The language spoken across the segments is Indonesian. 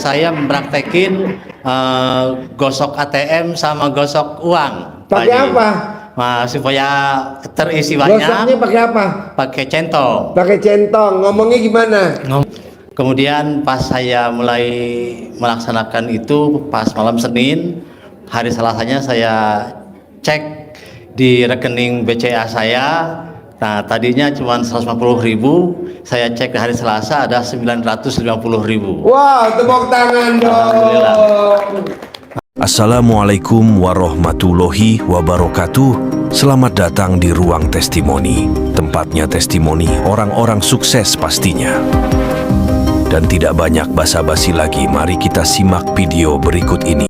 saya mempraktekin gosok ATM sama gosok uang. Pakai apa? Supaya terisi banyak. Gosoknya pakai apa? Pakai centong. Pakai centong. Ngomongnya gimana? Kemudian pas saya mulai melaksanakan itu pas malam Senin, hari Selasanya saya cek di rekening BCA saya. Nah, tadinya cuma 150.000, saya cek di hari Selasa ada 950.000. Wow, tepuk tangan dong. Assalamualaikum warahmatullahi wabarakatuh. Selamat datang di Ruang Testimoni. Tempatnya testimoni orang-orang sukses pastinya. Dan tidak banyak basa-basi lagi, mari kita simak video berikut ini.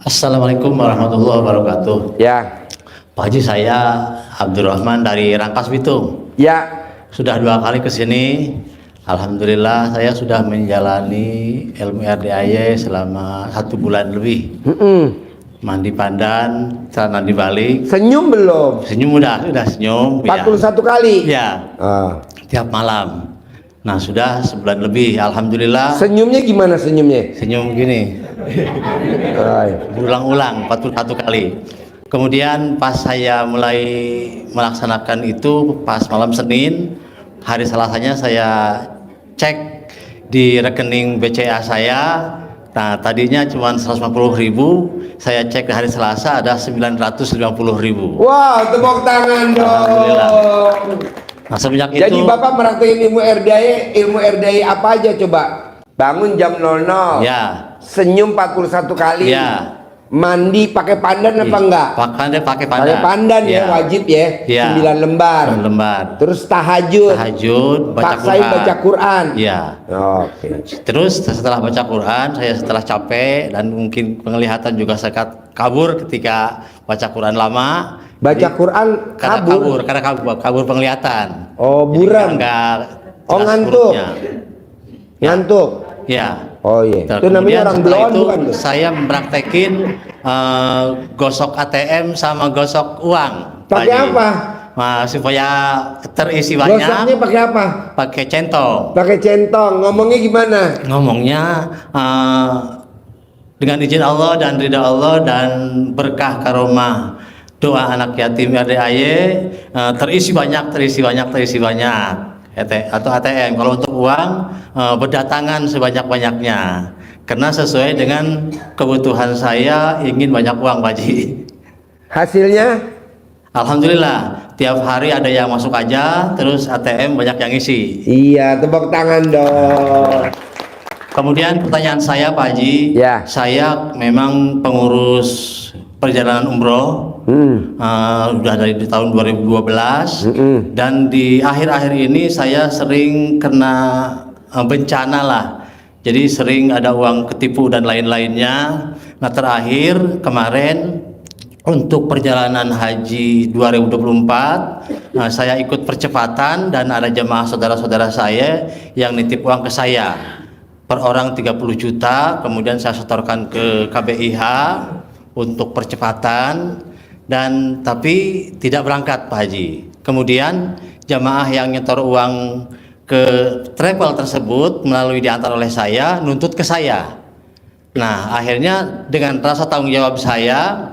Assalamualaikum warahmatullahi wabarakatuh. Ya. Pak Haji, saya Abdurrahman dari Rangkas Bitung. Ya. Sudah 2 kali ke sini. Alhamdulillah saya sudah menjalani ilmu RDAY selama 1 bulan lebih. Mandi pandan, celana dibalik. Senyum belum? Senyum udah senyum. 41 kali? Ya. Tiap malam. Nah, sudah sebulan lebih, alhamdulillah. Senyumnya gimana senyumnya? Senyum gini. Berulang-ulang 41 kali. Kemudian pas saya mulai melaksanakan itu pas malam Senin, hari Selasanya saya cek di rekening BCA saya. Nah, tadinya cuma 150.000, saya cek di hari Selasa ada 950.000. Wow, tepuk tangan dong. Nah, semenjak Jadi itu, Bapak meraktekin ilmu RDAY apa aja coba? Bangun jam 00. ya. Senyum 41 kali. Ya. Mandi pakai pandan apa enggak? Pakai pandan. Pakai pandan ya, wajib ya. Ya. 9 lembar. 9 lembar. Terus tahajud. Paksain baca Quran. Ya. Oke. Terus setelah baca Quran, saya setelah capek dan mungkin penglihatan juga saya kabur ketika baca Quran lama. Baca Quran kabur? Karena kabur penglihatan. Oh, buram. Oh, ngantuk. Ngantuk. Ya. Oh iya. Itu namanya orang belon bukan? Saya mempraktekin gosok ATM sama gosok uang. Pakai apa? Supaya terisi banyak. Gosoknya pakai apa? Pakai centong. Pakai centong. Ngomongnya gimana? Ngomongnya dengan izin Allah dan ridha Allah dan berkah karomah doa anak yatim RDAY, terisi banyak. Atau ATM. Kalau untuk uang berdatangan sebanyak-banyaknya, karena sesuai dengan kebutuhan saya ingin banyak uang, Pak Haji. Hasilnya? Alhamdulillah tiap hari ada yang masuk aja, terus ATM banyak yang isi. Iya, tepuk tangan dong. Kemudian pertanyaan saya, Pak Haji, ya. Saya memang pengurus perjalanan umroh. Udah dari tahun 2012. Dan di akhir-akhir ini saya sering kena bencana lah, jadi sering ada uang ketipu dan lain-lainnya. Nah, terakhir kemarin untuk perjalanan haji 2024, saya ikut percepatan dan ada jemaah saudara-saudara saya yang nitip uang ke saya per orang 30 juta, kemudian saya setorkan ke KBIH untuk percepatan. Dan tapi tidak berangkat, Pak Haji. Kemudian jamaah yang nyetor uang ke travel tersebut melalui diantar oleh saya nuntut ke saya. Nah, akhirnya dengan rasa tanggung jawab saya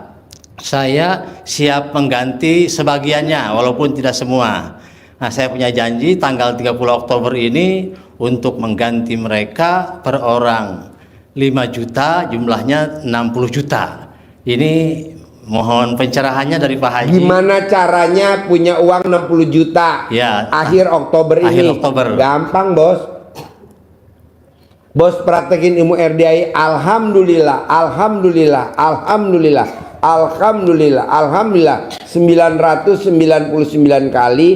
siap mengganti sebagiannya walaupun tidak semua. Nah, saya punya janji tanggal 30 Oktober ini untuk mengganti mereka per orang 5 juta, jumlahnya 60 juta. Ini mohon pencerahannya dari Pak Haji. Gimana caranya punya uang 60 juta? Ya. Akhir Oktober ini. Akhir Oktober. Gampang, Bos. Bos praktekin ilmu RDAY. Alhamdulillah. 999 kali.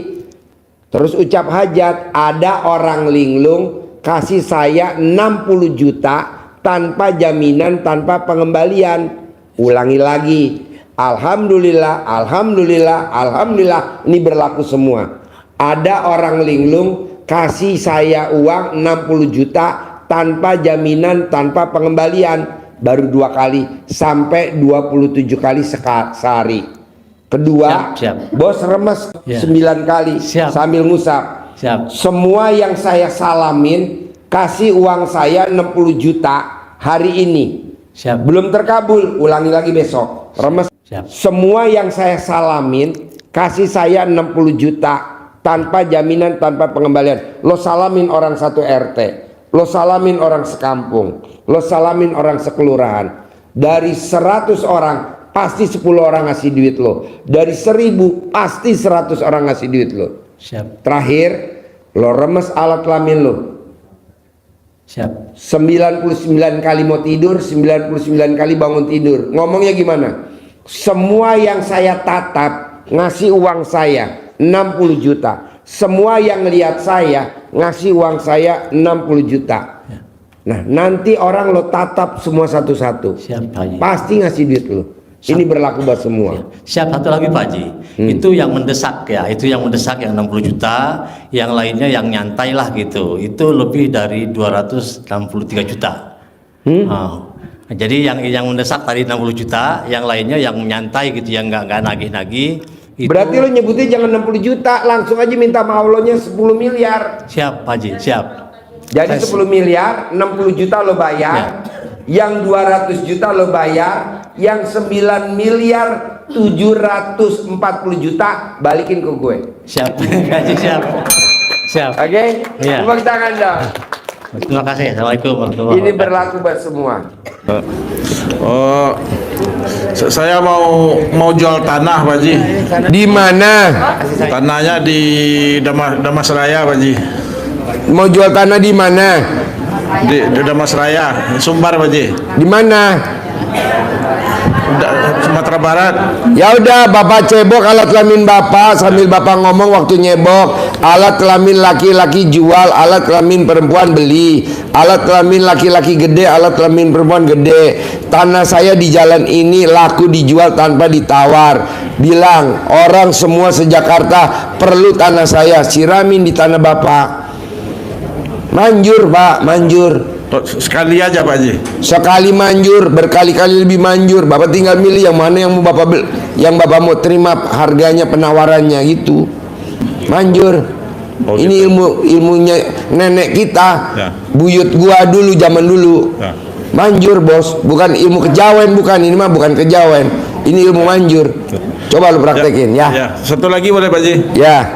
Terus ucap hajat. Ada orang linglung kasih saya 60 juta tanpa jaminan, tanpa pengembalian. Ulangi lagi. Alhamdulillah. Ini berlaku semua. Ada orang linglung kasih saya uang 60 juta tanpa jaminan, tanpa pengembalian. Baru 2 kali sampai 27 kali sehari. Kedua, Siap. bos remes Ya. 9 kali Siap. sambil ngusap. Siap. Semua yang saya salamin kasih uang saya 60 juta hari ini. Siap. Belum terkabul, ulangi lagi besok. Remes. Siap. Semua yang saya salamin kasih saya 60 juta tanpa jaminan, tanpa pengembalian. Lo salamin orang satu RT, lo salamin orang sekampung, lo salamin orang sekelurahan. Dari 100 orang pasti 10 orang ngasih duit lo. Dari 1000 pasti 100 orang ngasih duit lo. Siap. Terakhir, lo remes alat kelamin lo. Siap. 99 kali mau tidur, 99 kali bangun tidur. Ngomongnya gimana? Semua yang saya tatap ngasih uang saya 60 juta. Semua yang lihat saya ngasih uang saya 60 juta. Ya. Nah, nanti orang lo tatap semua satu-satu. Siap, Pak Haji. Pasti ngasih duit lo. Ini berlaku buat semua. Siap, satu lagi Pak Haji. Itu yang mendesak ya, itu yang mendesak yang 60 juta, yang lainnya yang nyantai lah gitu. Itu lebih dari 263 juta. Nah, jadi yang mendesak tadi 60 juta, yang lainnya yang nyantai gitu, yang nggak nagih-nagih. Itu... Berarti lo nyebutnya jangan 60 juta, langsung aja minta sama Allahnya 10 miliar. Siap, Pak Haji, siap. Jadi 10 miliar, 60 juta lo bayar. Yang 200 juta lo bayar, yang 9 miliar 740 juta balikin ke gue. Siap, Haji, siap. Siap. Oke? Iya. Tepuk tangan dong. Terima kasih. Assalamualaikum warahmatullahi Ini berlaku buat semua. Oh, saya mau jual tanah, Pak Haji. Di mana? Tanahnya di Damas Raya, Pak Haji. Mau jual tanah di mana? Di Damas Raya, Sumbar, Pak Haji. Di mana? Sumatera Barat. Ya udah, Bapak cebok alat kelamin Bapak sambil Bapak ngomong waktu nyebok. Alat kelamin laki-laki jual, alat kelamin perempuan beli. Alat kelamin laki-laki gede, alat kelamin perempuan gede. Tanah saya di jalan ini laku dijual tanpa ditawar. Bilang orang semua se-Jakarta perlu tanah saya, siramin di tanah Bapak. Manjur Pak, manjur. Sekali aja, Pak Haji. Sekali manjur, berkali-kali lebih manjur. Bapak tinggal milih yang mana yang mau Bapak yang Bapak mau terima harganya, penawarannya gitu. Manjur. Oh, ini gitu. ilmunya nenek kita. Ya. Buyut gua dulu, zaman dulu. Ya. Manjur, Bos. Bukan ilmu kejawen, bukan. Ini mah bukan kejawen. Ini ilmu manjur. Coba lu praktekin ya. Ya, satu lagi boleh, Pak Haji? Ya.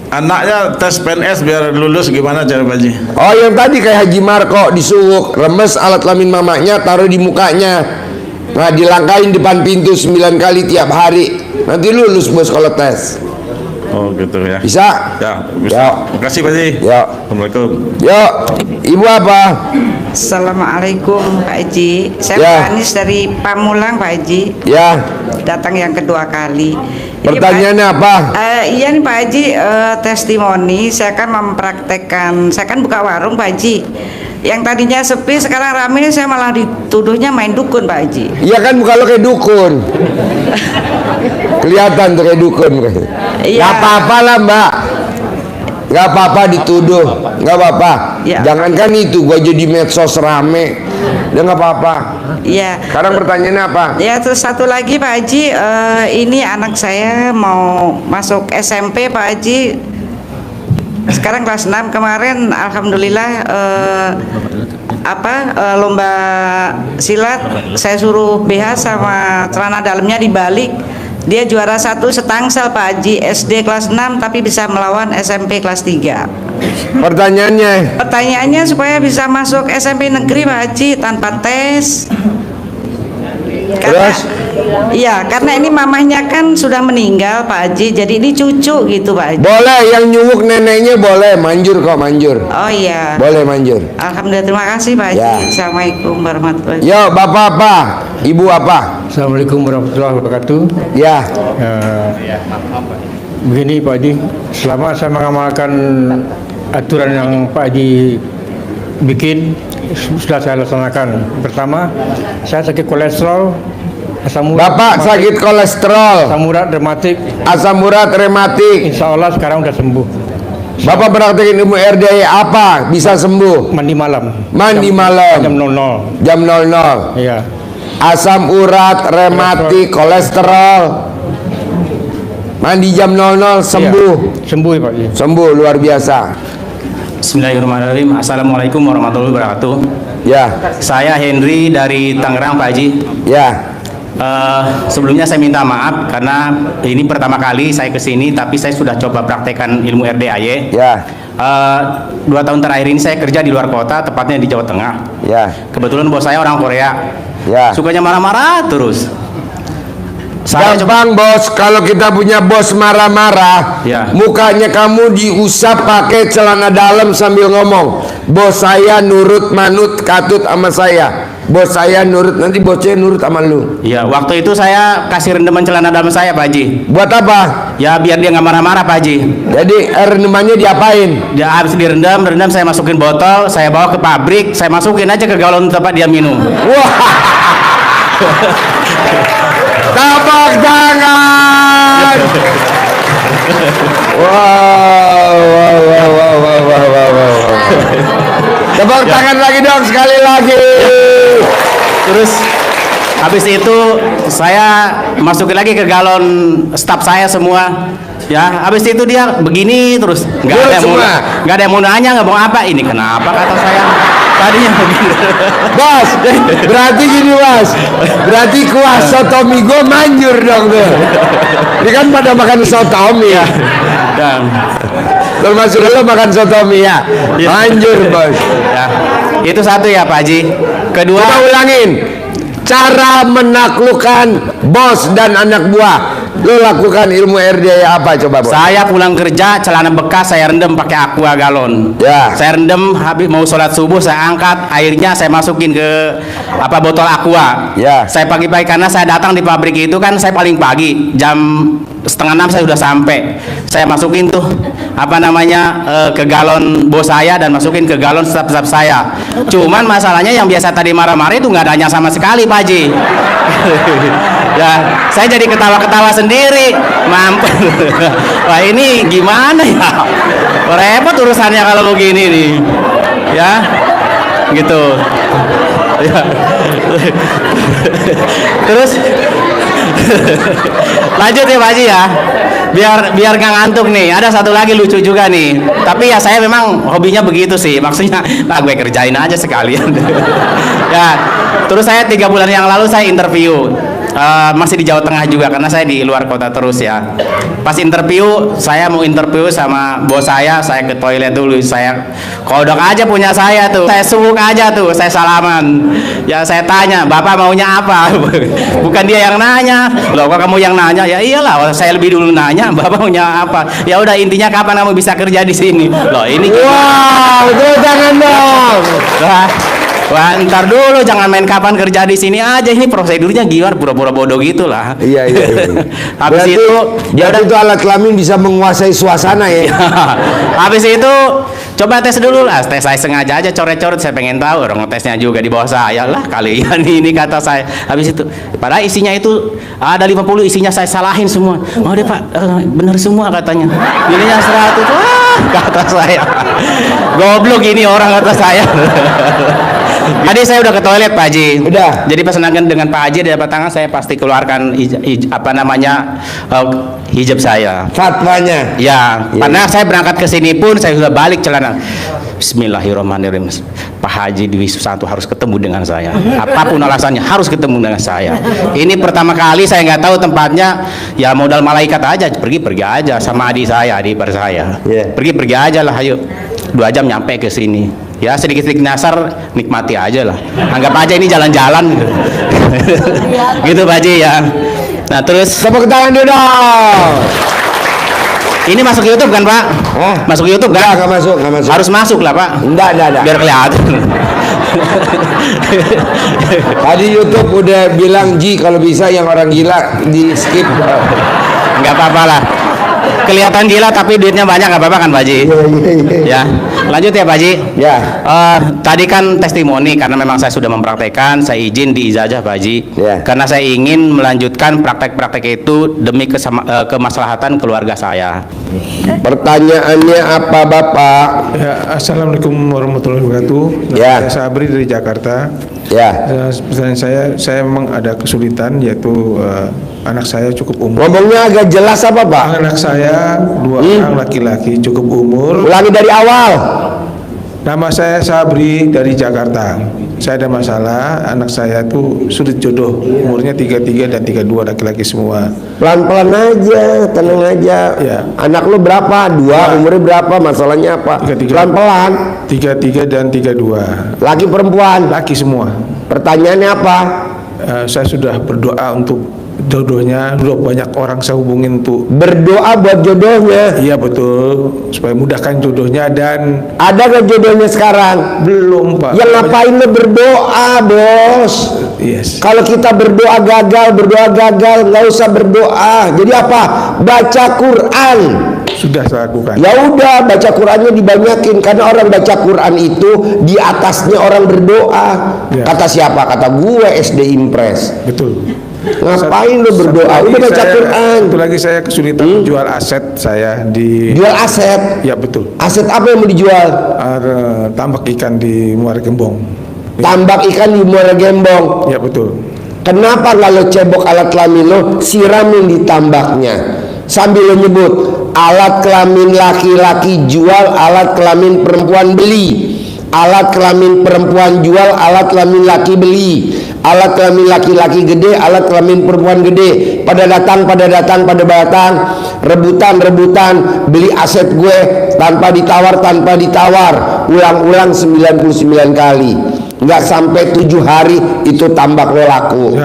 Anaknya tes PNS biar lulus, gimana cara, Pak Haji? Oh, yang tadi kayak Haji Marco disuwuk, remes alat kelamin mamanya, taruh di mukanya. Nah, dilangkain depan pintu 9 kali tiap hari. Nanti lulus, Bos, kalau tes. Oh, gitu ya. Bisa? Ya, bisa. Ya. Terima kasih, Pak Haji. Ya. Assalamualaikum. Yuk, Ibu apa? Assalamualaikum Pak Haji. Saya Ya. Pak Anis dari Pamulang, Pak Haji. Ya. Datang yang kedua kali. Ini, Pertanyaannya Pak, apa? iya nih Pak Haji, testimoni. Saya kan mempraktekkan. Saya kan buka warung, Pak Haji. Yang tadinya sepi sekarang ramai, saya malah dituduhnya main dukun, Pak Haji. Iya kan, muka lo kayak dukun. Kelihatan tuh kayak dukun. Iya. Gak apa-apa lah, Mbak. Gak apa-apa dituduh. Gak apa-apa. Ya. Jangankan itu, gua jadi medsos rame. Udah gak apa-apa. Iya. Sekarang pertanyaannya apa? Ya, terus satu lagi Pak Haji, ini anak saya mau masuk SMP, Pak Haji. Sekarang kelas 6. Kemarin alhamdulillah lomba silat saya suruh BH sama celana dalamnya dibalik. Dia juara 1 setangsel, Pak Haji. SD kelas 6 tapi bisa melawan SMP kelas 3. Pertanyaannya. Pertanyaannya supaya bisa masuk SMP negeri, Pak Haji, tanpa tes. Karena, Terus? iya, karena ini mamahnya kan sudah meninggal, Pak Haji. Jadi ini cucu gitu, Pak Haji. Boleh, yang nyuwuk neneknya boleh. Manjur kok, manjur. Oh iya. Boleh manjur. Alhamdulillah, terima kasih Pak Haji. Ya. Assalamualaikum warahmatullahi wabarakatuh. Yo, Bapak apa? Ibu apa? Assalamualaikum warahmatullahi wabarakatuh. Ya. Begini Pak Haji, selama saya mengamalkan aturan yang Pak Haji bikin, sudah saya laksanakan. Pertama, saya sakit kolesterol, asam urat, Bapak sakit kolesterol, asam urat rematik. asam urat rematik. Insya Allah sekarang udah sembuh. Bapak praktekin ilmu RDI apa bisa sembuh? Mandi malam. Mandi Jam malam. 00. Jam 00. Iya. asam urat, rematik, kolesterol. Mandi jam 00 sembuh. Iya, sembuh ya Pak Haji. Sembuh luar biasa. Bismillahirrahmanirrahim. Assalamualaikum warahmatullahi wabarakatuh. Ya, Saya Henry dari Tangerang, Pak Haji. ya. Sebelumnya saya minta maaf karena ini pertama kali saya kesini, tapi saya sudah coba praktekkan ilmu RDAY. Ya, 2 tahun terakhir ini saya kerja di luar kota, tepatnya di Jawa Tengah. ya, Kebetulan bos saya orang Korea. ya. Sukanya marah-marah terus. Saya coba. Gampang bos, kalau kita punya bos marah-marah, Ya. mukanya kamu diusap pakai celana dalam sambil ngomong, bos saya nurut manut katut sama saya, bos saya nurut, nanti bosnya nurut sama lu. Ya, waktu itu saya kasih rendaman celana dalam saya, Pak Haji. Buat apa? Ya, biar dia nggak marah-marah, Pak Haji. Jadi rendemannya diapain? Dia habis direndam, saya masukin botol, saya bawa ke pabrik, saya masukin aja ke galon tempat dia minum. Wah, tepuk tangan. Wow, wow, wow, wow, wow, wow, wow, wow. Tepuk tangan lagi dong sekali lagi. Terus habis itu saya masukin lagi ke galon staf saya semua. Ya, habis itu dia begini terus. Nggak ada yang mau nanya, nggak mau apa. Ini kenapa kata saya tadinya begini. Bos, berarti gini bos, berarti kuah sotomi gue manjur dong tuh. Ini kan pada makan sotomi ya. Dan Termasuk lo makan sotomi ya, manjur bos. ya, itu satu ya Pak Haji. Kedua, Kita ulangin cara menaklukkan bos dan anak buah. Lo lakukan ilmu RDAY apa coba bos? saya pulang kerja celana bekas saya rendam pakai aqua galon. Ya. Saya rendam habis mau sholat subuh saya angkat airnya saya masukin ke botol aqua. Ya. Saya pagi-pagi karena saya datang di pabrik itu kan saya paling pagi jam 5:30 saya sudah sampai. Saya masukin tuh ke galon bos saya dan masukin ke galon staf-staf saya. Cuman masalahnya yang biasa tadi marah-marah itu nggak adanya sama sekali Pak Haji. Ya, saya jadi ketawa-ketawa sendiri. Mampus. Wah, ini gimana ya? Repot urusannya kalau begini nih. Ya. Gitu. Ya. Terus lanjut ya Pak Haji ya. Biar nggak ngantuk nih. Ada satu lagi lucu juga nih. Tapi ya saya memang hobinya begitu sih. Maksudnya, gue kerjain aja sekalian. Ya. Terus saya 3 bulan yang lalu saya interview. Masih di Jawa Tengah juga karena saya di luar kota terus ya. Pas interview, saya mau interview sama bos saya ke toilet dulu, saya kodok aja punya saya tuh, saya sunguk aja tuh, saya salaman. Ya saya tanya, Bapak maunya apa? Bukan dia yang nanya. Loh kok kamu yang nanya? Ya iyalah, saya lebih dulu nanya, Bapak maunya apa? Ya udah intinya kapan kamu bisa kerja di sini? Loh ini Wow, tepuk tangan dong. Wah, ntar dulu jangan main kapan kerja di sini aja. Ini prosedurnya gimana? Pura-pura bodoh gitulah. Iya. Habis Berarti, itu ya udah itu alat kelamin bisa menguasai suasana ya. habis itu coba tes dulu lah. Tes saya sengaja aja coret-coret, saya pengen tahu orang ngetesnya juga di bawah saya lah. Kalian ini kata saya. Habis itu padahal isinya itu ada 50, isinya saya salahin semua. Oh deh Pak, bener semua katanya. Nilainya 100. Wah, kata saya. Goblok ini orang kata saya. Tadi saya udah ke toilet Pak Haji. Udah. Jadi pas nangan dengan Pak Haji di depan tangan saya pasti keluarkan hijab saya. Fatwanya. Ya, karena saya berangkat ke sini pun saya sudah balik celana. Bismillahirrahmanirrahim. Pak Haji Dwi Susanto harus ketemu dengan saya. Apapun alasannya harus ketemu dengan saya. Ini pertama kali saya nggak tahu tempatnya. Ya modal malaikat aja, pergi aja sama adik ipar saya. Yeah. Pergi aja lah, ayo. 2 jam nyampe ke sini. Ya sedikit-sedikit nyasar, nikmati aja lah. Anggap aja ini jalan-jalan gitu. Gitu Pak Haji ya. Nah terus Tepuk tangan dulu dong. ini masuk YouTube kan Pak? Hah? Masuk YouTube kan? Nggak masuk. Harus masuk lah Pak. Enggak. Biar kelihatan. Tadi YouTube udah bilang Ji kalau bisa yang orang gila di skip. Nggak apa-apa lah. kelihatan gila tapi duitnya banyak, nggak apa-apa kan Pak Haji? Ya, lanjut ya Pak Haji. Ya. Tadi kan testimoni karena memang saya sudah mempraktekkan, saya izin diijazah Pak Haji. Ya. Karena saya ingin melanjutkan praktek-praktek itu demi kemaslahatan keluarga saya. Pertanyaannya apa Bapak? Ya, Assalamualaikum warahmatullahi wabarakatuh. Ya. Saya Sabri dari Jakarta. Ya. Pertanyaan saya memang ada kesulitan, yaitu anak saya cukup umur. Ngomongnya agak jelas apa Pak? Anak saya 2 orang laki-laki cukup umur. Ulangi dari awal. Nama saya Sabri dari Jakarta. Saya ada masalah, anak saya tuh sulit jodoh. Umurnya 33 dan 32, laki-laki semua. Pelan-pelan aja, tenang aja. Ya. Anak lu berapa? 2, umurnya berapa? Masalahnya apa? 33. Pelan-pelan. 33 dan 32. Laki perempuan. Laki semua. Pertanyaannya apa? Saya sudah berdoa untuk jodohnya, udah banyak orang saya hubungin tuh. Berdoa buat jodohnya. Iya betul, supaya mudahkan jodohnya. Dan Ada gak jodohnya sekarang? belum Pak. Ya ngapain lu berdoa, Bos? Yes. Kalau kita berdoa gagal, nggak usah berdoa. Jadi apa? Baca Quran. Sudah saya lakukan. Ya udah, baca Qurannya dibanyakin, karena orang baca Quran itu di atasnya orang berdoa. Ya. Kata siapa? Kata gue SD Impres. Betul. Ngapain lu berdoa? Udah baca Quran. Satu lagi saya kesulitan menjual aset saya di. Jual aset. Ya betul. Aset apa yang mau dijual? Tambak ikan di Muara Gembong. Tambak ikan di Muara Gembong. Ya betul. Kenapa kalau cebok alat kelamin lo siramin di tambaknya sambil lo nyebut alat kelamin laki-laki jual, alat kelamin perempuan beli, alat kelamin perempuan jual, alat kelamin laki beli, alat kelamin laki-laki gede, alat kelamin perempuan gede. Pada datang, rebutan beli aset gue tanpa ditawar, ulang-ulang 99 kali. Nggak sampai 7 hari itu tambak lo laku.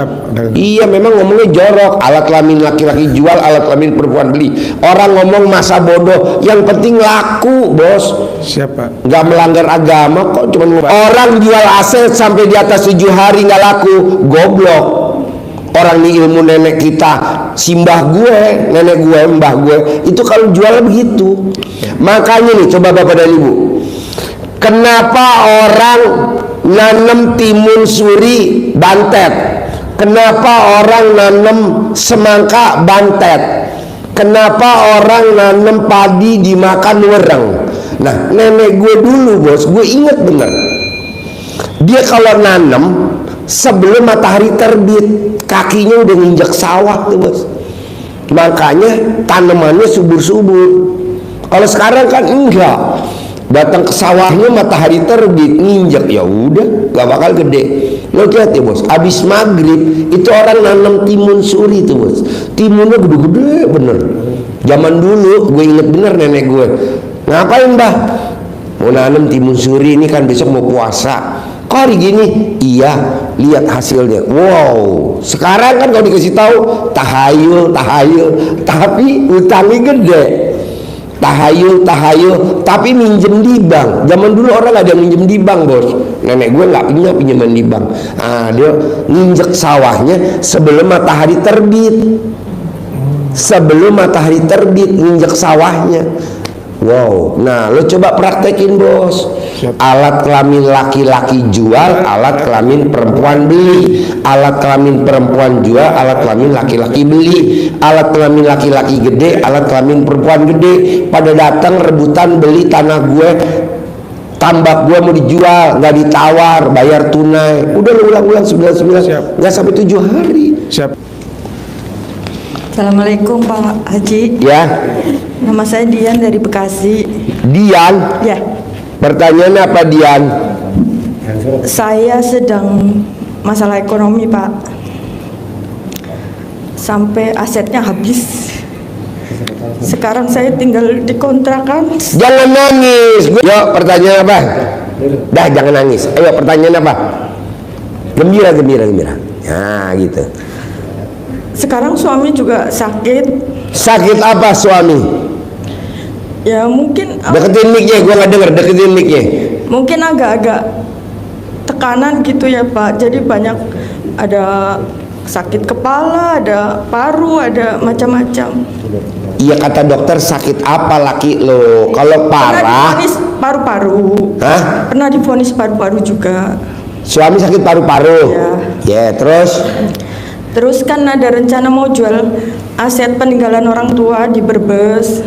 Iya, memang ngomongnya jorok. Alat kelamin laki-laki jual, alat kelamin perempuan beli. Orang ngomong masa bodoh, yang penting laku, Bos. Siapa? Nggak melanggar agama kok, cuman orang jual aset sampai di atas 7 hari nggak laku, goblok. Orang nih ilmu nenek kita, simbah gue, nenek gue, mbah gue, itu kalau jual begitu. Makanya nih, coba Bapak dan Ibu, kenapa orang nanam timun suri bantet? Kenapa orang nanam semangka bantet? Kenapa orang nanam padi dimakan wereng? Nah, nenek gue dulu, Bos, gue inget bener. Dia kalau nanam sebelum matahari terbit, kakinya udah nginjak sawah tuh, Bos. Makanya tanamannya subur-subur. Kalau sekarang kan enggak. Datang ke sawahnya matahari terbit, nginjek, ya udah gak bakal gede. Lo lihat ya Bos, abis maghrib itu orang nanam timun suri tuh Bos. Timunnya gede-gede bener. Zaman dulu gue inget bener nenek gue, ngapain Mbah? Mau nanam timun suri, ini kan besok mau puasa. Kok hari gini? Iya, lihat hasilnya. Wow, sekarang kan kalau dikasih tahu tahayul, tapi utangnya gede. Tahayul, tapi minjem di bank. Zaman dulu orang ada yang minjem di bank, Bos. Nenek gue nggak punya pinjaman di bank. Dia nginjek sawahnya sebelum matahari terbit. Sebelum matahari terbit nginjek sawahnya. Wow, nah lo coba praktekin Bos. Alat kelamin laki-laki jual, alat kelamin perempuan beli. Alat kelamin perempuan jual, alat kelamin laki-laki beli. Alat kelamin laki-laki gede, alat kelamin perempuan gede. Pada datang rebutan beli tanah gue, tambak gue mau dijual, nggak ditawar, bayar tunai. Udah lo ulang-ulang 99, nggak sampai 7 hari. Siap. Assalamualaikum Pak Haji. Ya. Nama saya Dian dari Bekasi. Dian? Ya. Pertanyaannya apa Dian? Saya sedang masalah ekonomi Pak. Sampai asetnya habis. Sekarang saya tinggal di kontrakan. Jangan nangis. Yo, pertanyaan apa? Dah, jangan nangis. Ayo, pertanyaan apa? Gembira. Ya, gitu. Sekarang suami juga sakit. Sakit apa suami? Ya mungkin Deketin mic-nya, gue nggak denger. Deketin mic-nya. mungkin agak-agak tekanan gitu ya Pak. Jadi banyak ada sakit kepala, ada paru, ada macam-macam. Iya, kata dokter sakit apa laki lo? Kalau Pernah parah, divonis paru-paru. hah? Pernah divonis paru-paru juga. Suami sakit paru-paru. Ya, terus Terus kan ada rencana mau jual aset peninggalan orang tua di Brebes.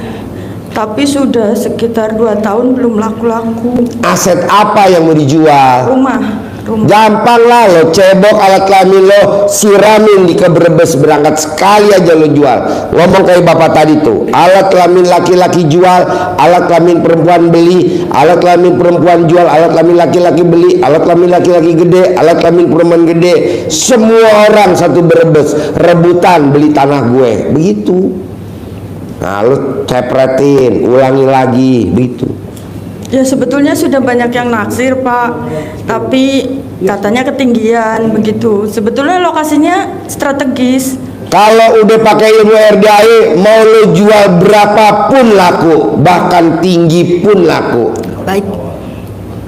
Tapi sudah sekitar 2 tahun belum laku-laku. aset apa yang mau dijual? Rumah. Gampang lah, lo cebok alat kelamin lo, siramin di ke Brebes, berangkat sekali aja lo jual. Ngomong kayak bapak tadi tuh, alat kelamin laki-laki jual, alat kelamin perempuan beli, alat kelamin perempuan jual, alat kelamin laki-laki beli, alat kelamin laki-laki gede, alat kelamin perempuan gede. Semua orang satu Brebes rebutan beli tanah gue, begitu. Nah, lo cepretin, ulangi lagi, begitu. Ya sebetulnya sudah banyak yang naksir Pak, tapi katanya ketinggian begitu. Sebetulnya lokasinya strategis. Kalau udah pakai ilmu RDAE, mau lo jual berapapun laku, bahkan tinggi pun laku. Baik.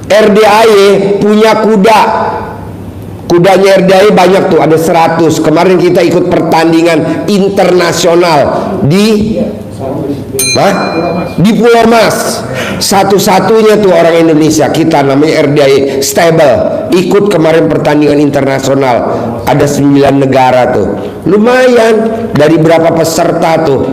RDAE punya kuda. Kudanya RDAE banyak tuh, ada 100. Kemarin kita ikut pertandingan internasional di Pulau Mas. Satu-satunya tuh orang Indonesia kita, namanya RDAE Stable, ikut kemarin pertandingan internasional. Ada 9 negara tuh. Lumayan, dari berapa peserta tuh?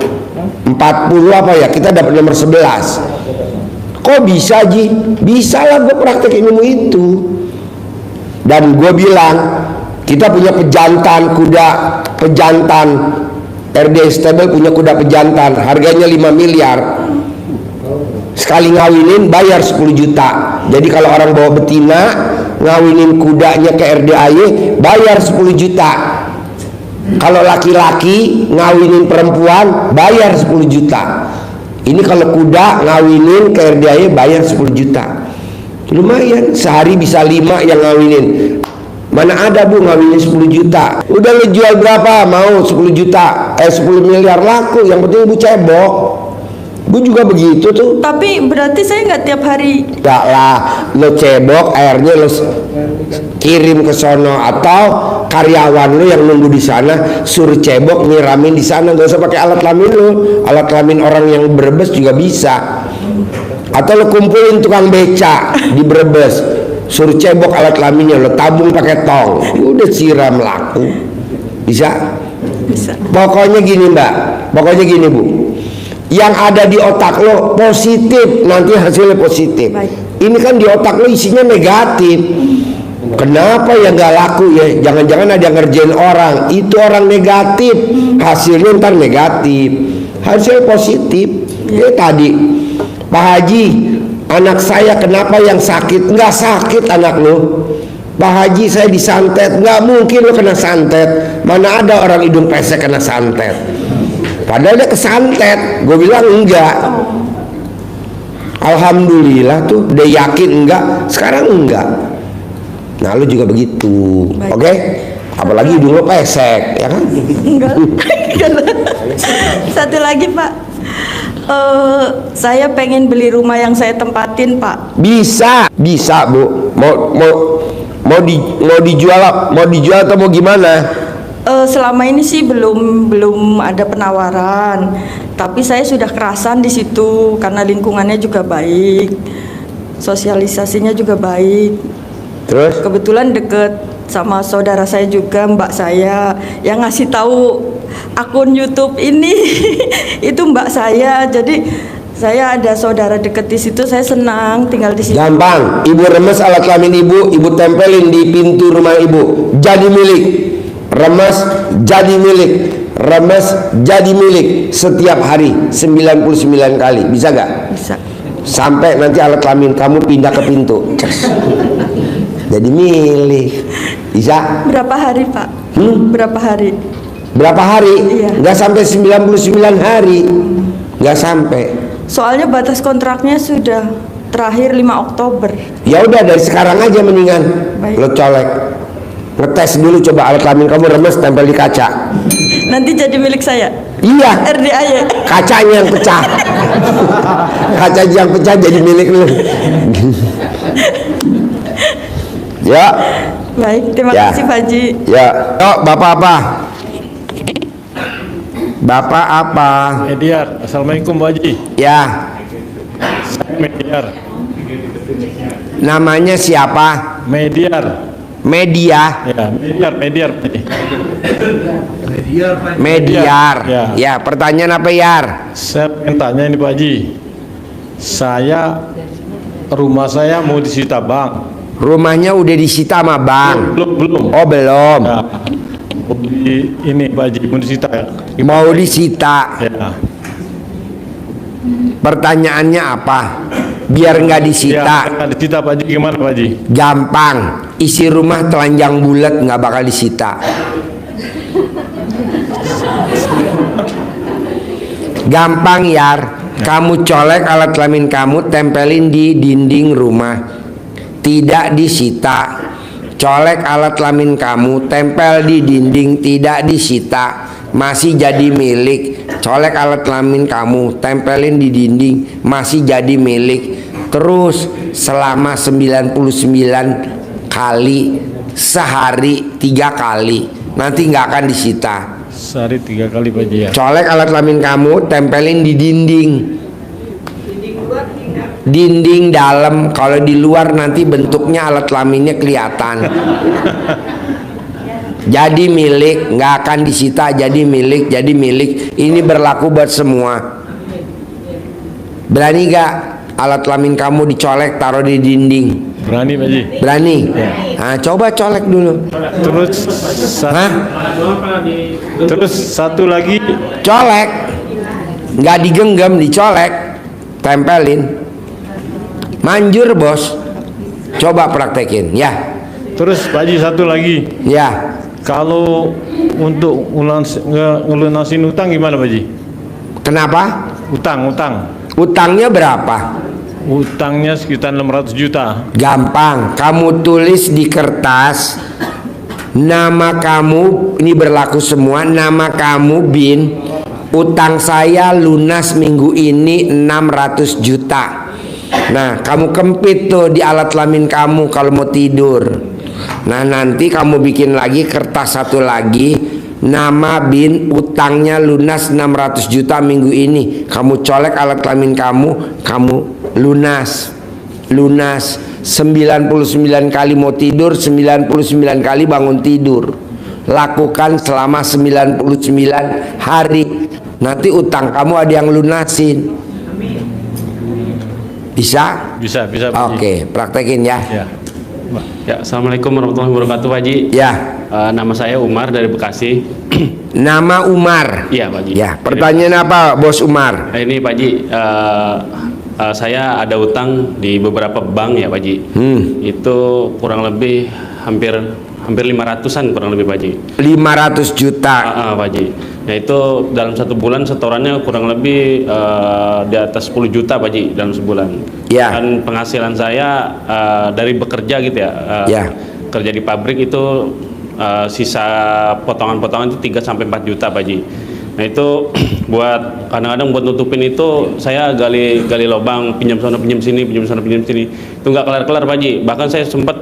40 apa ya? Kita dapat nomor 11. Kok bisa, Ji? Bisa lah, gue praktek ilmu itu. Dan gue bilang, kita punya pejantan, kuda pejantan. RDAE Stable punya kuda pejantan, harganya 5 miliar. Sekali ngawinin bayar 10 juta. Jadi kalau orang bawa betina ngawinin kudanya ke RDAE bayar 10 juta. Kalau laki-laki ngawinin perempuan bayar 10 juta. Ini kalau kuda ngawinin ke RDAE bayar 10 juta. Lumayan, sehari bisa 5 yang ngawinin. Mana ada bu ngawinin 10 juta. Udah lo jual berapa? Mau 10 juta 10 miliar laku. Yang penting ibu cebok. Gue juga begitu tuh. Tapi berarti saya nggak tiap hari. Enggak lah, lo cebok airnya lo kirim ke sono, atau karyawan lo yang nunggu di sana suruh cebok nyiramin di sana. Gak usah pakai alat kelamin lo. Alat kelamin orang yang Brebes juga bisa. Atau lo kumpulin tukang beca di Brebes, suruh cebok alat kelaminnya, lo tabung pakai tong, udah siram laku. Bisa? Bisa. Pokoknya gini mbak, pokoknya gini bu, yang ada di otak lo positif, nanti hasilnya positif. Baik. Ini kan di otak lo isinya negatif. Kenapa ya nggak laku ya? Jangan-jangan ada yang ngerjain orang, itu orang negatif, hasilnya ntar negatif. Hasil positif. Ya tadi Pak Haji, anak saya kenapa yang sakit? Nggak sakit anak lo. Pak Haji, saya disantet. Nggak mungkin lo kena santet. Mana ada orang hidung pesek kena santet? Padahal dia kesantet. Gue bilang enggak. Alhamdulillah tuh, udah yakin enggak. Sekarang enggak. Nah lo juga begitu, oke? Apalagi hidung lo pesek, ya kan? Enggak. Satu lagi Pak. Saya pengen beli rumah yang saya tempatin Pak. Bisa bu. Mau dijual atau mau gimana? Selama ini sih belum ada penawaran, tapi saya sudah kerasan di situ karena lingkungannya juga baik, sosialisasinya juga baik. Terus? Kebetulan deket sama saudara saya juga, mbak saya yang ngasih tahu akun YouTube ini itu mbak saya. Jadi saya ada saudara deket di situ, saya senang tinggal di situ. Gampang, ibu remes alat kelamin ibu tempelin di pintu rumah ibu, jadi milik. Remes jadi milik, remes jadi milik setiap hari 99 kali. Bisa gak? Bisa. Sampai nanti alat kelamin kamu pindah ke pintu. Jadi milik. Bisa? Berapa hari Pak? Berapa hari? Berapa hari? Iya. Nggak sampai 99 hari. Nggak sampai. Soalnya batas kontraknya sudah terakhir 5 Oktober. Ya udah dari sekarang aja mendingan. Baik. Lo colek. Ngetes dulu coba alat kelamin kamu remes, tempel di kaca. Nanti jadi milik saya. Iya. RDAE. Kacanya yang pecah. Kacanya yang pecah jadi milik lu. Ya, Baik, terima Ya. kasih Pak Haji. Ya, oh, Bapak apa? Bapak apa? Mediar. Assalamualaikum Pak Haji. Ya, Mediar. namanya siapa? Mediar. Media. Ya, mediar Pak Haji. Mediar. Ya. Ya, pertanyaan apa Yar? Saya pengen tanya ini Pak Haji. Rumah saya mau disita bank. Rumahnya udah disita sama bank? Belum. Oh, belum. Ya. Ini Pak Haji mau disita ya. Mau disita. Ya. Pertanyaannya apa? Biar nggak disita. Ya, disita Pak Haji gimana Pak Haji? Gampang. Isi rumah telanjang bulat, nggak bakal disita. Gampang Yar. Kamu colek alat kelamin kamu, tempelin di dinding rumah, tidak disita. Colek alat kelamin kamu, tempel di dinding, tidak disita, masih jadi milik. Colek alat kelamin kamu, tempelin di dinding, masih jadi milik. Terus selama 99 kali, sehari 3 kali, nanti nggak akan disita. Sehari 3 kali Pak Haji ya. Colek alat kelamin kamu, tempelin di dinding. Dinding dalam, kalau di luar nanti bentuknya alat kelaminnya kelihatan. Jadi milik, nggak akan disita, jadi milik, jadi milik. Ini berlaku buat semua. Berani gak alat kelamin kamu dicolek, taruh di dinding? Berani Pak Haji. Berani? Nah, coba colek dulu. Terus satu lagi. Colek, nggak digenggam, dicolek, tempelin. Manjur bos. Coba praktekin ya. Terus Pak Haji satu lagi. Ya. Kalau untuk ngelunasin utang gimana Pak Haji? Kenapa? Utang. Utangnya berapa? Utangnya sekitar 600 juta. Gampang. Kamu tulis di kertas nama kamu, ini berlaku semua. Nama kamu Bin. Utang saya lunas minggu ini 600 juta. Nah, kamu kempit tuh di alat kelamin kamu kalau mau tidur. Nah, nanti kamu bikin lagi kertas satu lagi, nama Bin, utangnya lunas 600 juta minggu ini. Kamu colek alat kelamin kamu lunas. 99 kali mau tidur, 99 kali bangun tidur. Lakukan selama 99 hari. Nanti utang kamu ada yang lunasin. Bisa? Bisa. Oke, praktekin ya. Ya, assalamualaikum warahmatullahi wabarakatuh, Pak Haji. Ya. Nama saya Umar dari Bekasi. Nama Umar. Iya, Pak Haji. Ya, pertanyaan apa, Bos Umar? Ini Pak Haji, saya ada utang di beberapa bank ya, Pak Haji. Itu kurang lebih hampir 500-an kurang lebih, Pak Haji. 500 juta. Pak Haji. Nah, itu dalam satu bulan setorannya kurang lebih di atas 10 juta, Pak Haji, dalam sebulan. Ya. Dan penghasilan saya dari bekerja gitu ya, kerja di pabrik itu sisa potongan-potongan itu 3-4 juta, Pak Haji. Nah, itu buat kadang-kadang buat nutupin itu saya gali lubang, pinjam sana pinjam sini, pinjam sana pinjam sini. Itu nggak kelar-kelar, Pak Haji. Bahkan saya sempat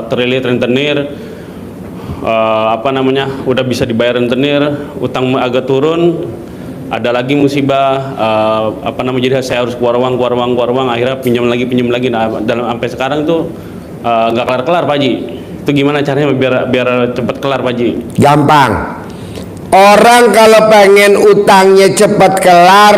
terlilit rentenir, udah bisa dibayar rentenir, utang agak turun, ada lagi musibah, jadi saya harus keluar uang, akhirnya pinjam lagi. Nah, sampai sekarang itu nggak kelar-kelar, Pak Haji. Itu gimana caranya biar cepat kelar, Pak Haji? Gampang. Orang kalau pengen utangnya cepat kelar,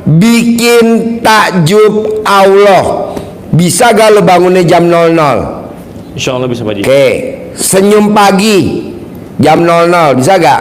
bikin takjub Allah. Bisa gak lo bangunnya jam 00? Insya Allah bisa, Pak Haji. Oke. Senyum pagi jam 00, bisa gak?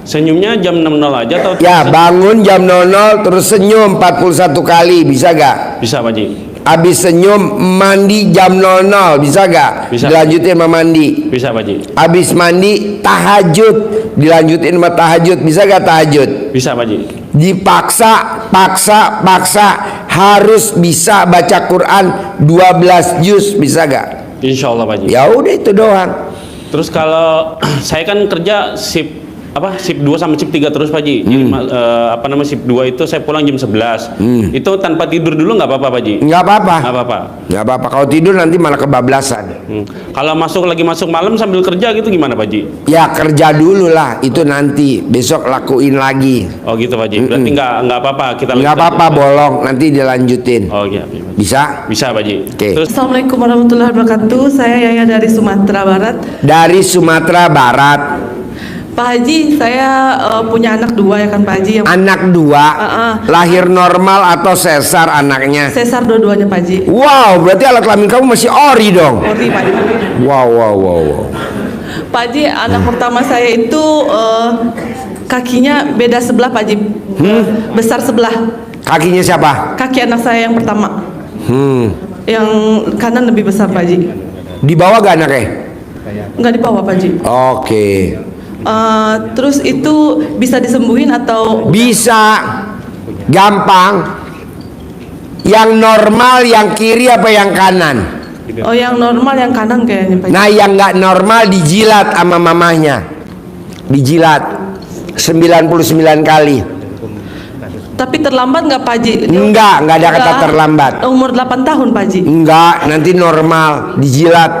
Senyumnya jam 00 aja atau? Ya, bangun jam 00 terus senyum 41 kali, bisa gak? Bisa, Pak Haji. Habis senyum mandi jam 00, bisa gak? Bisa. Dilanjutin sama mandi. Bisa, Pak Haji. Habis mandi tahajud, dilanjutin sama tahajud, bisa gak tahajud? Bisa, Pak Haji. Dipaksa, paksa harus bisa baca Quran 12 juz, bisa gak? Insya Allah, Pak Haji. Ya udah itu doang. Terus kalau saya kan kerja shift apa shift 2 sama shift 3 terus Pak Haji. Jadi shift 2 itu saya pulang jam 11. Itu tanpa tidur dulu nggak apa-apa Pak Haji? Nggak apa-apa. Nggak apa-apa. Nggak apa-apa. Kalau tidur nanti malah kebablasan. Kalau lagi masuk malam sambil kerja gitu gimana Pak Haji? Ya kerja dulu lah, itu nanti besok lakuin lagi. Oh gitu Pak Haji. Berarti nggak apa-apa kita. Nggak apa-apa, bolong nanti dilanjutin. Oh iya. Bisa? Bisa Pak Haji. Oke. Assalamualaikum warahmatullahi wabarakatuh. Saya Yaya dari Sumatera Barat. Dari Sumatera Barat. Pak Haji, saya punya anak 2 ya kan Pak Haji. Anak 2, lahir normal atau sesar anaknya? Sesar dua-duanya Pak Haji. Wow, berarti alat kelamin kamu masih ori dong. Ori Pak Haji. Wow. Pak Haji, anak pertama saya itu kakinya beda sebelah Pak Haji. Besar sebelah. Kakinya siapa? Kaki anak saya yang pertama. Yang kanan lebih besar Pak Haji. Di bawah gak anaknya? Enggak di bawah Pak Haji. Oke. Terus itu bisa disembuhin atau? Bisa, gampang. Yang normal yang kiri apa yang kanan? Oh, yang normal yang kanan kayaknya Pak Haji. Nah, yang nggak normal dijilat sama mamahnya. Dijilat 99 kali. Tapi terlambat nggak Pak Haji? Enggak ada kata terlambat. Umur 8 tahun Pak Haji? Enggak, nanti normal dijilat.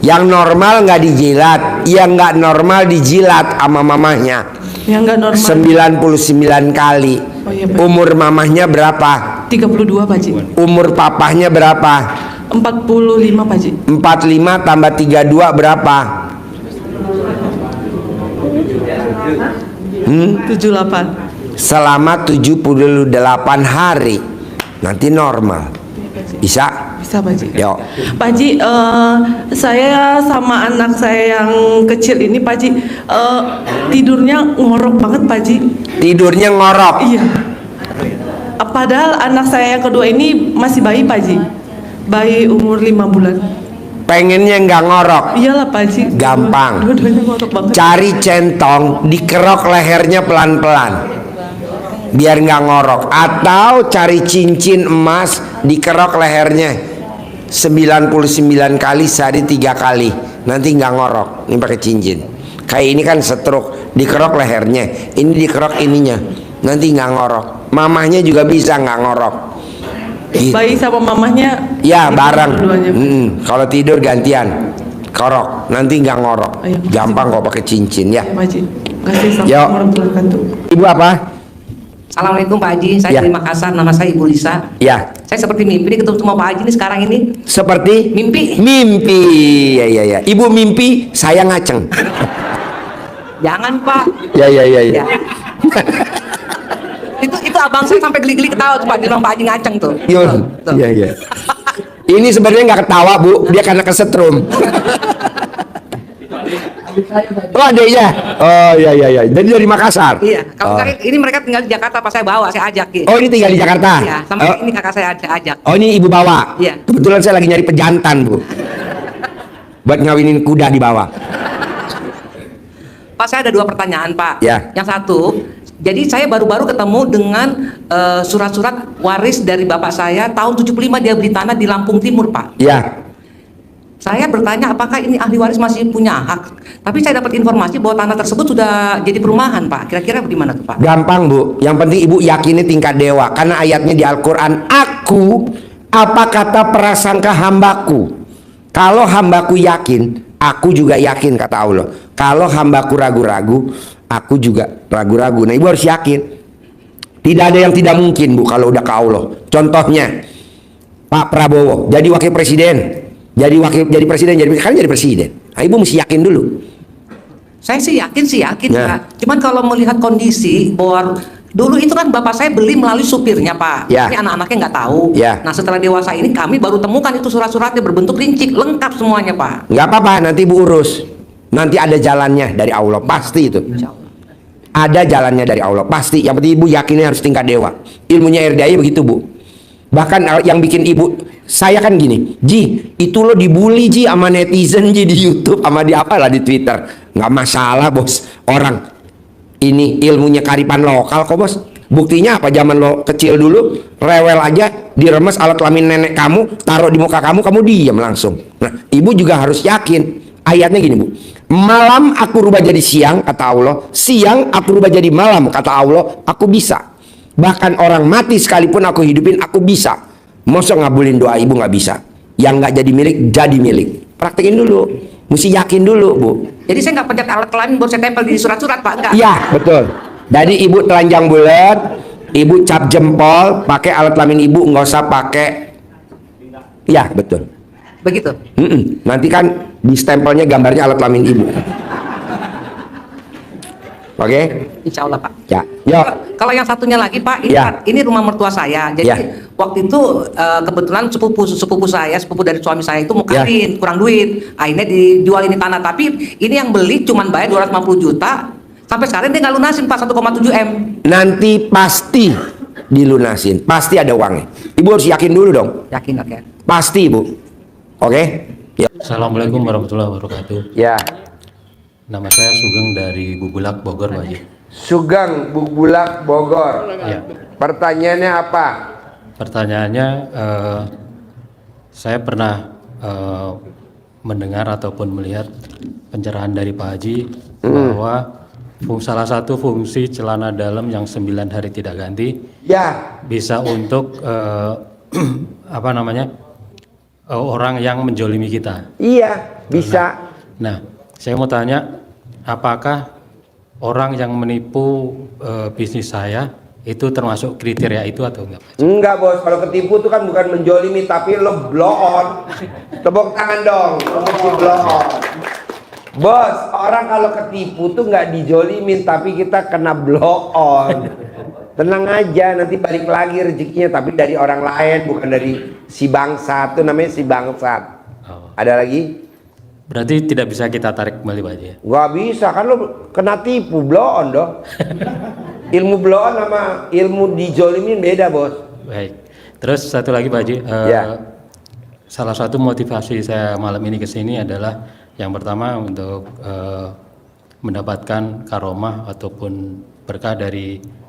Yang normal nggak dijilat, yang nggak normal dijilat sama mamahnya. Yang nggak normal 99 kali. Oh, iya, Pak. Umur mamahnya berapa? 32 Pak Haji. Umur papahnya berapa? 45 Pak Haji. 45 tambah 32 berapa? 78. Selama 78 hari nanti normal. Bisa? Bisa Pak Haji. Yuk. Pak Haji, saya sama anak saya yang kecil ini Pak Haji, tidurnya ngorok banget Pak Haji. Tidurnya ngorok? Iya. Padahal anak saya yang kedua ini masih bayi Pak Haji. Bayi umur 5 bulan. Pengennya nggak ngorok? Iyalah Pak Haji. Gampang. Dua-duanya ngorok banget. Cari centong, dikerok lehernya pelan-pelan biar nggak ngorok. Atau cari cincin emas, dikerok lehernya 99 kali sehari 3 kali, nanti nggak ngorok. Ini pakai cincin. Kayak ini kan stroke, dikerok lehernya, ini dikerok ininya, nanti nggak ngorok. Mamahnya juga bisa nggak ngorok. Gitu. Bayi sama mamahnya? Ya bareng. Dua-duanya. Kalau tidur gantian, korok, nanti nggak ngorok. Oh, iya, gampang kok pakai cincin ya. Pak Haji. Kasih Yo. warahmatullahi wabarakatuh. Ibu apa? Assalamualaikum Pak Haji, saya Ya. dari Makassar, nama saya Ibu Lisa. Ya. Saya seperti mimpi ketemu sama Pak Haji nih sekarang ini. Seperti? Mimpi. Mimpi, ya. Ibu mimpi, saya ngaceng. Jangan Pak. Ya. Ya. itu abang saya sampai geli-geli ketawa tuh Pak, bilang Pak Haji ngaceng tuh. Tuh. Iya. Ini sebenarnya nggak ketawa Bu, dia karena kesetrum. Oh adeknya? Oh iya. Jadi dari Makassar? Iya. Kalau ini mereka tinggal di Jakarta, pas saya bawa, saya ajak. Gitu. Oh ini tinggal di Jakarta? Iya. Sampai ini kakak saya ajak. Oh ini ibu bawa? Iya. Kebetulan saya lagi nyari pejantan Bu, buat ngawinin kuda di bawah. Pak, saya ada 2 pertanyaan Pak. Ya. Yang satu, jadi saya baru-baru ketemu dengan surat-surat waris dari bapak saya tahun 75, dia beli tanah di Lampung Timur Pak. Ya. Saya bertanya apakah ini ahli waris masih punya hak. Tapi saya dapat informasi bahwa tanah tersebut sudah jadi perumahan Pak. Kira-kira bagaimana tuh Pak? Gampang Bu, yang penting ibu yakini tingkat dewa. Karena ayatnya di Al-Quran, aku apa kata prasangka hambaku. Kalau hambaku yakin, aku juga yakin kata Allah. Kalau hambaku ragu-ragu, aku juga ragu-ragu. Nah ibu harus yakin. Tidak ada yang tidak mungkin Bu kalau udah ke Allah. Contohnya Pak Prabowo jadi wakil presiden, jadi presiden. Nah, ibu mesti yakin dulu. Saya sih yakin Ya. Pak. Cuman kalau melihat kondisi bahwa dulu itu kan bapak saya beli melalui supirnya Pak. Ya. Ini anak-anaknya nggak tahu. Ya. Nah setelah dewasa ini kami baru temukan itu surat-suratnya berbentuk rincik lengkap semuanya Pak. Nggak apa-apa, nanti ibu urus. Nanti ada jalannya dari Allah, pasti itu. Insya Allah. Ada jalannya dari Allah, pasti. Yang penting ibu yakinnya harus tingkat dewa. Ilmunya RDI begitu Bu. Bahkan yang bikin ibu, saya kan gini, Ji, itu lo dibully Ji sama netizen Ji di YouTube, sama di apalah di Twitter. Nggak masalah bos, orang ini ilmunya karipan lokal kok bos. Buktinya apa? Zaman lo kecil dulu, rewel aja, diremes alat kelamin nenek kamu, taruh di muka kamu diam langsung. Nah, ibu juga harus yakin Ayatnya gini Bu, malam aku rubah jadi siang kata Allah, siang aku rubah jadi malam kata Allah, aku bisa. Bahkan orang mati sekalipun aku hidupin, aku bisa. Masa ngabulin doa ibu nggak bisa? Yang nggak jadi milik. Praktekin dulu, mesti yakin dulu Bu. Jadi saya nggak pencet alat kelamin baru saya tempel di surat-surat Pak, enggak? Iya betul. Jadi ibu telanjang bulat, ibu cap jempol, pakai alat kelamin ibu, nggak usah pakai. Iya betul. Begitu. Nanti kan di stempelnya gambarnya alat kelamin ibu. Oke? Insya Allah Pak. Ya. Yo. Kalau yang satunya lagi Pak, ini, Ya. Pak, ini rumah mertua saya. Jadi Ya. waktu itu kebetulan sepupu saya, sepupu dari suami saya itu mau kawin, kurang duit. Akhirnya dijual ini tanah. Tapi ini yang beli cuman bayar 250 juta. Sampai sekarang dia nggak lunasin Pak 1,7 M. Nanti pasti dilunasin, pasti ada uangnya. Ibu harus yakin dulu dong. Yakin oke. Pasti Bu. Oke? Ya. Assalamualaikum warahmatullahi wabarakatuh. Ya. Nama saya Sugeng dari Bubulak, Bogor, Pak Haji. Sugeng Bubulak Bogor. Ya. Pertanyaannya apa? Pertanyaannya, saya pernah mendengar ataupun melihat pencerahan dari Pak Haji bahwa salah satu fungsi celana dalam yang 9 hari tidak ganti ya bisa untuk apa namanya orang yang menjolimi kita. Iya, bisa. Nah, saya mau tanya, apakah orang yang menipu bisnis saya itu termasuk kriteria itu atau enggak? Enggak Bos, kalau ketipu itu kan bukan menjolimi tapi lo blow on. Tepuk tangan dong, lo mesti blow on. Bos, orang kalau ketipu tuh nggak dijolimin tapi kita kena blow on. Tenang aja, nanti balik lagi rezekinya tapi dari orang lain, bukan dari si bangsat. Itu namanya si bangsat. Ada lagi? Berarti tidak bisa kita tarik kembali Pak Haji ya? Nggak bisa, kan lo kena tipu, blow on dong. Ilmu blow on sama ilmu dijolimin beda Bos. Baik. Terus satu lagi Pak Haji, salah satu motivasi saya malam ini ke sini adalah yang pertama untuk mendapatkan karomah ataupun berkah dari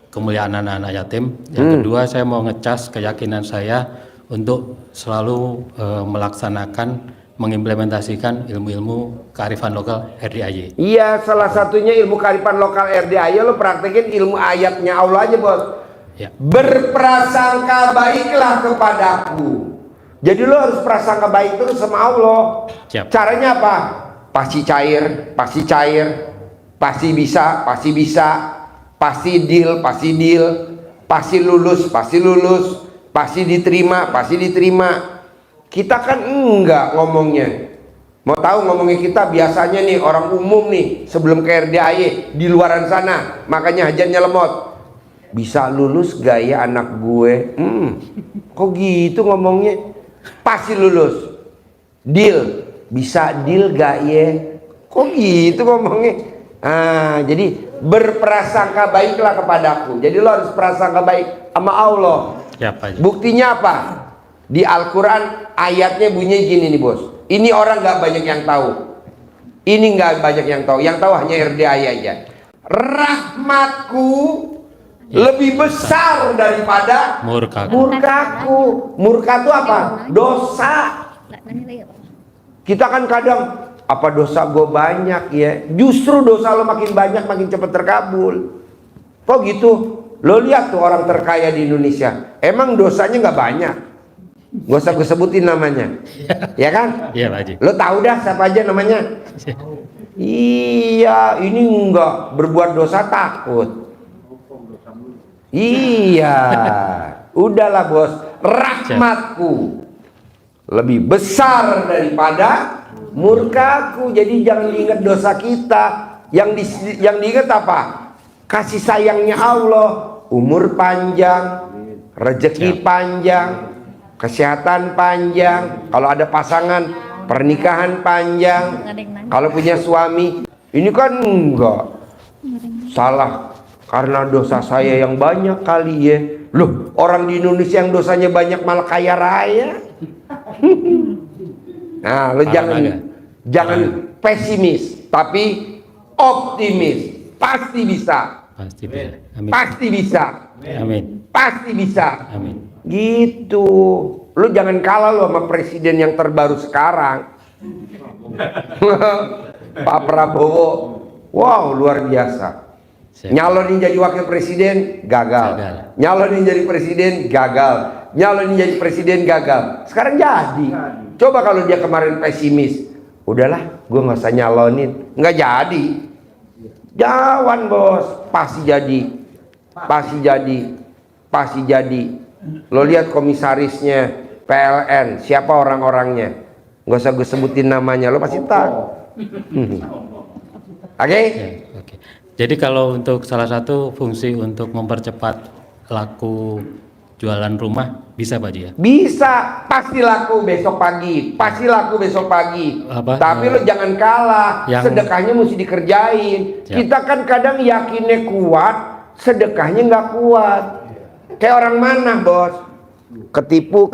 kemuliaan anak-anak yatim. Yang kedua, saya mau ngecas keyakinan saya untuk selalu melaksanakan, mengimplementasikan ilmu-ilmu kearifan lokal RDAY. Iya, salah satunya ilmu kearifan lokal RDAY. Lo praktekin ilmu ayatnya Allah aja Bos. Ya. Berprasangka baiklah kepadaku. Jadi lo harus prasangka baik terus sama Allah. Siap. Caranya apa? Pasti cair, pasti cair, pasti bisa, pasti bisa, pasti deal, pasti deal, pasti lulus, pasti lulus, pasti diterima, pasti diterima. Kita kan enggak ngomongnya. Mau tahu ngomongnya kita biasanya nih orang umum nih sebelum ke RDAY di luaran sana, makanya hajatnya lemot. Bisa lulus gak ya anak gue? Kok gitu ngomongnya? Pasti lulus. Deal, bisa deal gak ya? Kok gitu ngomongnya? Jadi berprasangka baiklah kepadaku. Jadi lo harus prasangka baik sama Allah. Ya, Pak Haji. Buktinya apa? Di Al-Quran ayatnya bunyinya gini nih Bos. Ini orang gak banyak yang tahu. Ini gak banyak yang tahu. Yang tahu hanya RDAY aja. Rahmatku lebih besar daripada murkaku. Murka itu apa? Dosa. Kita kan kadang, apa dosa gue banyak ya? Justru dosa lo makin banyak makin cepat terkabul. Kok gitu? Lo lihat tuh orang terkaya di Indonesia, emang dosanya nggak banyak. Gak usah gue sebutin namanya, ya kan? Iya Pak Haji. Lo tahu dah siapa aja namanya? Iya, ini enggak berbuat dosa takut. Iya, udahlah Bos. Rahmatku lebih besar daripada murkaku. Jadi jangan diingat dosa kita. Yang diingat apa? Kasih sayangnya Allah. Umur panjang, rezeki panjang, kesehatan panjang. Kalau ada pasangan, pernikahan panjang. Kalau punya suami, ini kan enggak salah karena dosa saya yang banyak kali ya. Loh, orang di Indonesia yang dosanya banyak malah kaya raya. Nah, lo jangan pesimis, tapi optimis. Pasti bisa. Pasti bisa. Amin. Pasti bisa. Amin. Pasti bisa. Amin. Gitu. Lo jangan kalah lo sama presiden yang terbaru sekarang. Pak Prabowo, wow luar biasa. Nyalonin jadi wakil presiden gagal. Nyalonin jadi presiden gagal. Nyalonin jadi presiden gagal. Sekarang jadi. Coba kalau dia kemarin pesimis, udahlah, gue nggak usah nyalonin, nggak jadi. Jawan bos, pasti jadi, pasti jadi, pasti jadi. Lo lihat komisarisnya PLN, siapa orang-orangnya? Nggak usah gue sebutin namanya, lo pasti tahu. Oke? Jadi kalau untuk salah satu fungsi untuk mempercepat laku jualan rumah bisa Pak Haji ya? Bisa, pasti laku besok pagi, pasti laku besok pagi. Tapi lo jangan kalah, sedekahnya mesti dikerjain. Kita kan kadang yakinnya kuat, sedekahnya nggak kuat. Kayak orang mana bos? Ketipu,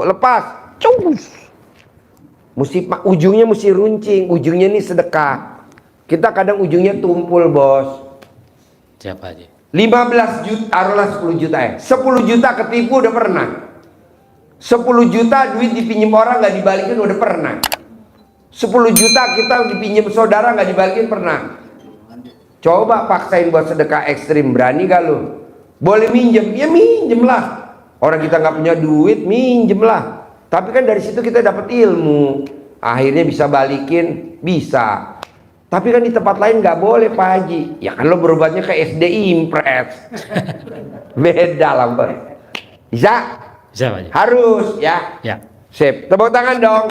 lepas, cus. Ujungnya mesti runcing, ujungnya ini sedekah. Kita kadang ujungnya tumpul bos. Siapa aja? 15 juta, taruhlah 10 juta ya. 10 juta ketipu udah pernah. 10 juta duit dipinjam orang nggak dibalikin udah pernah. 10 juta kita dipinjam saudara nggak dibalikin pernah. Coba paksain buat sedekah ekstrim, berani gak lu? Boleh minjem, ya minjem lah. Orang kita nggak punya duit, minjem lah. Tapi kan dari situ kita dapat ilmu. Akhirnya bisa balikin, bisa. Tapi kan di tempat lain nggak boleh Pak Haji. Ya kan lo berobatnya ke SD Impres. Beda lah bos. Bisa? Bisa Pak Haji. Harus ya. Ya. Sip. Tepuk tangan dong.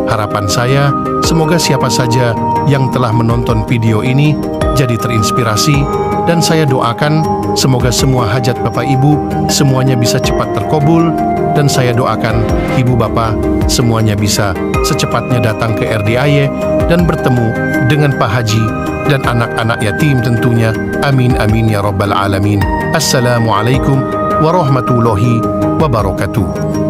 Harapan saya, semoga siapa saja yang telah menonton video ini jadi terinspirasi, dan saya doakan semoga semua hajat Bapak Ibu semuanya bisa cepat terkabul, dan saya doakan Ibu Bapak semuanya bisa secepatnya datang ke RDIY dan bertemu dengan Pak Haji dan anak-anak yatim tentunya. Amin amin ya rabbal alamin. Assalamualaikum warahmatullahi wabarakatuh.